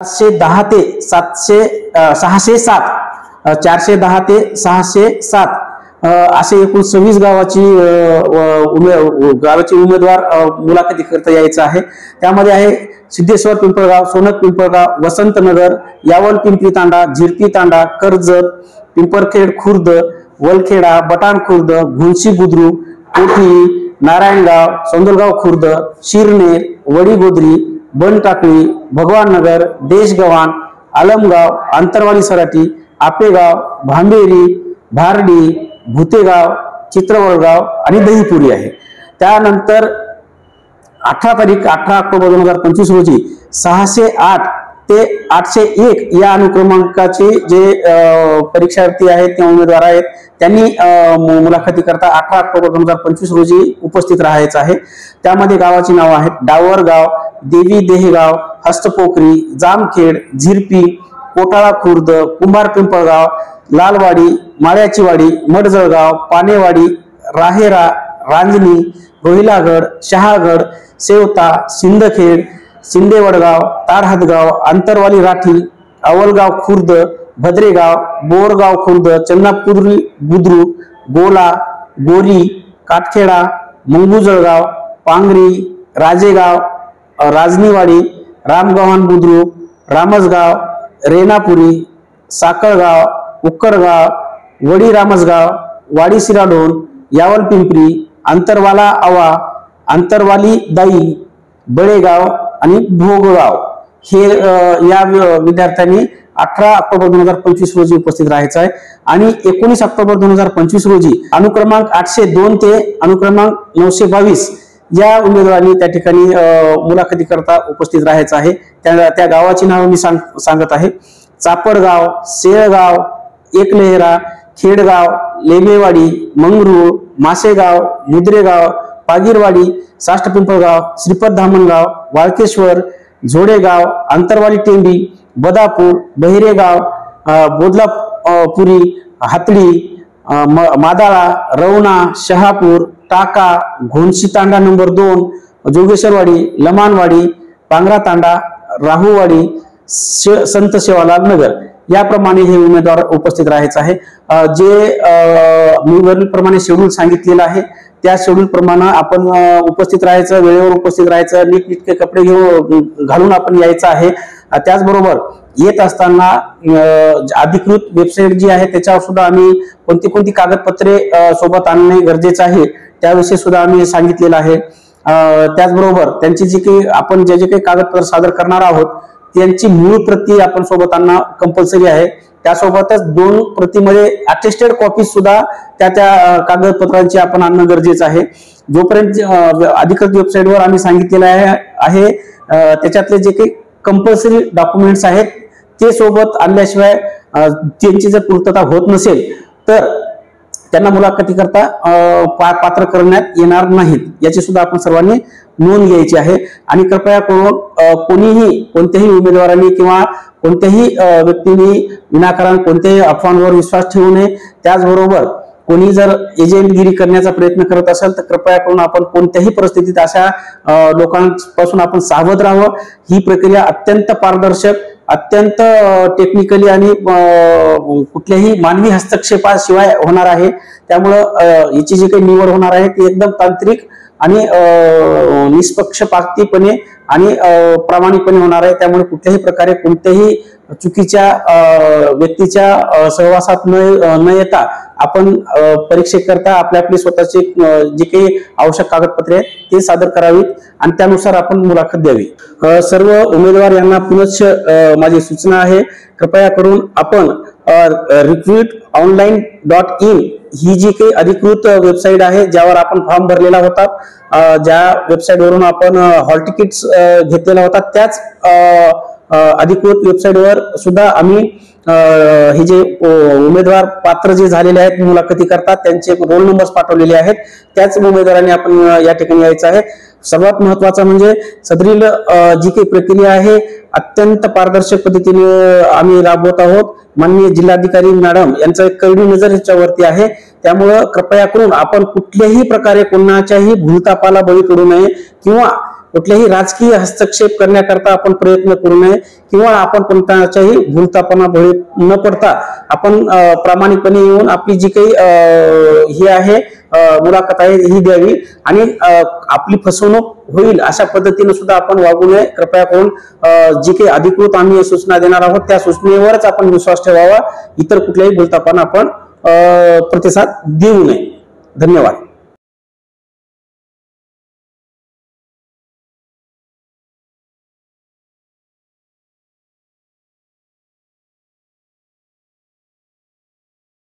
710 ते 607 410 ते 607 असे एकूण 26 गावाची उमेदवार मुलाखती करता यायचं आहे। त्यामध्ये आहे सिद्धेश्वर पिंपळगाव, सोनक पिंपळगाव, वसंतनगर, यावल पिंपरी तांडा, झिरपी तांडा, कर्जत, पिंपरखेड खुर्द, वलखेडा, बटाण खुर्द, घुंसी बुद्रुक, कोठी, नारायणगाव, सोंदलगाव खुर्द, शिरनेर, वडीगोद्री, बनटाकळी, भगवाननगर, देशगव्हाण, आलमगाव, आंतरवाडी सराटी, आपेगाव, भांबेरी, भारडी, भुतेगाव, चित्रवळगाव आणि दहीपुरी आहे। त्यानंतर 18 ऑक्टोबर 2025 रोजी 608 ते 801 या अनुक्रमांकाचे जे परीक्षार्थी आहेत किंवा उमेदवार आहेत त्यांनी मुलाखती करता 18 ऑक्टोबर 2025 रोजी उपस्थित राहायचं आहे। त्यामध्ये गावाची नाव आहेत डावरगाव, देवी देहगाव, हस्तपोखरी, जामखेड, झिरपी, कोटाळा खुर्द, कुंभार पिंपळगाव, लालवाडी, माळ्याची वाडी, मडजळगाव, पानेवाडी, राहेरा, रांजणी, रोहिलागड, शहागड, सेवता, सिंदखेड, सिंदेवडगाव, ताडहदगाव, आंतरवाली राठी, अवलगाव खुर्द, भद्रेगाव, बोरगाव खुर्द, चन्नापुरी बुद्रुक, गोला, गोरी, काटखेडा, मंगुजळगाव, पांगरी, राजेगाव, राजनीवाडी, रामगव्हाण बुद्रुक, रामसगाव, रेणापुरी, साकळगाव, उक्कडगाव, वडी रामसगाव, वाडी सिराडोन, यावल पिंपरी, आंतरवाला आवा, आंतरवाली दाई, बळेगाव आणि भोगगाव हे या विद्यार्थ्यांनी 18 ऑक्टोबर 2025 रोजी उपस्थित राहायचं आहे। आणि 19 ऑक्टोबर 2025 रोजी अनुक्रमांक 802 ते अनुक्रमांक 922 या उमेदवारांनी त्या ठिकाणी मुलाखती करता उपस्थित राहायचं आहे। त्या गावाची नाव मी सांगत आहे। चापडगाव, सेळगाव, एकलेहरा, खेडगाव, लेमेवाडी, मंगरूळ, मासेगाव, मुद्रेगाव, पागीरवाडी, साष्ट पिंपळगाव, श्रीपत धामणगाव, वाळकेश्वर, झोडेगाव, आंतरवाली टेंबी, बदापूर, बहिरेगाव, बोदलापुरी, हातडी, मादाळा, रवणा, शहापूर, टाका, घोणशी तांडा नंबर 2, जोगेश्वरवाडी, लमानवाडी, पांगरा तांडा, राहुवाडी, संत सेवालाल नगर याप्रमाणे हे उमेदवार उपस्थित राहायचं आहे। जे मी वरीलप्रमाणे शेड्यूल सांगितलेलं आहे त्या शेड्यूल प्रमाणे आपण उपस्थित राहायचं, वेळेवर उपस्थित राहायचं, नीटनेटके कपडे घालून आपण यायचं आहे। त्याचबरोबर येत असताना अधिकृत वेबसाईट जी आहे त्याच्यावर सुद्धा आम्ही कोणती कागदपत्रे सोबत आणणे गरजेचं आहे त्याविषयी सुद्धा आम्ही सांगितलेलं आहे। त्याचबरोबर त्यांची जी काही आपण जे काही कागदपत्र सादर करणार आहोत त्यांची मूळ प्रती आपण सोबत आणणं कंपल्सरी आहे। त्यासोबतच 2 प्रतीमध्ये अटेस्टेड कॉपी सुद्धा त्या कागदपत्रांची आपण आणणं गरजेचं आहे। जोपर्यंत अधिकृत वेबसाईटवर आम्ही सांगितलेलं आहे त्याच्यातले जे काही कंपल्सरी डॉक्युमेंट्स आहेत ते सोबत आणल्याशिवाय त्यांची जर पूर्तता होत नसेल तर त्यांना मुलाखती करता पात्र करण्यात येणार नाहीत याची सुद्धा आपण सर्वांनी नोंद घ्यायची आहे। आणि कृपया करून कोणत्याही उमेदवारांनी किंवा कोणत्याही व्यक्तीने विनाकारण कोणत्याही अफवांवर विश्वास ठेवू नये। त्याचबरोबर कोणी जर एजंटगिरी करण्याचा प्रयत्न करत असेल तर कृपया करून आपण कोणत्याही परिस्थितीत अशा लोकांपासून आपण सावध राहावं। ही प्रक्रिया अत्यंत पारदर्शक, अत्यंत टेक्निकली आणि कुठल्याही मानवी हस्तक्षेपाशिवाय होणार आहे। त्यामुळं याची जी काही निवड होणार आहे ती एकदम तांत्रिक आणि निष्पक्षपातीपणे आणि प्रामाणिकपणे होणार आहे। त्यामुळे कुठल्याही प्रकारे कोणत्याही चुकीच्या व्यक्तीच्या सहवासात न येता आपण परीक्षेकरता आपली स्वतःची जी काही आवश्यक कागदपत्रे आहेत ते सादर करावीत आणि त्यानुसार आपण मुलाखत द्यावी। सर्व उमेदवार यांना पुनश्च माझी सूचना आहे, कृपया करून आपण recruitonline.in ही जी काही अधिकृत वेबसाईट आहे ज्यावर आपण फॉर्म भरलेला होता, ज्या वेबसाईटवरून आपण हॉल तिकीट्स घेतलेला होता त्याच अधिकृत वेबसाईटवर सुद्धा आम्ही हे जे उमेदवार पात्र जे झालेले आहेत मुलाखती करतात त्यांचे रोल नंबर्स पाठवलेले आहेत। त्याच उमेदवारांनी आपण या ठिकाणी यायचं आहे। सर्वात महत्त्वाचं म्हणजे सदरील जी काही प्रक्रिया आहे अत्यंत पारदर्शक पद्धतीने आम्ही राबवत आहोत। माननीय जिल्हाधिकारी मॅडम यांचा एक करडी नजर याच्यावरती आहे। त्यामुळे कृपया करून आपण कुठल्याही प्रकारे कोणाच्याही भूलथापाला बळी पडू नये किंवा कुठल्याही राजकीय हस्तक्षेप करण्याकरता आपण प्रयत्न करू नये किंवा आपण कोणत्याच्याही भूलथापांना बळी न पडता आपण प्रामाणिकपणे येऊन आपली जी काही ही आहे मुलाखत आहे ही द्यावी आणि आपली फसवणूक होईल अशा पद्धतीने सुद्धा आपण वागू नये. कृपया करून जी काही अधिकृत आम्ही सूचना देणार आहोत त्या सूचनेवरच आपण विश्वास ठेवावा. इतर कुठल्याही भूलथापांना आपण प्रतिसाद देऊ नये. धन्यवाद.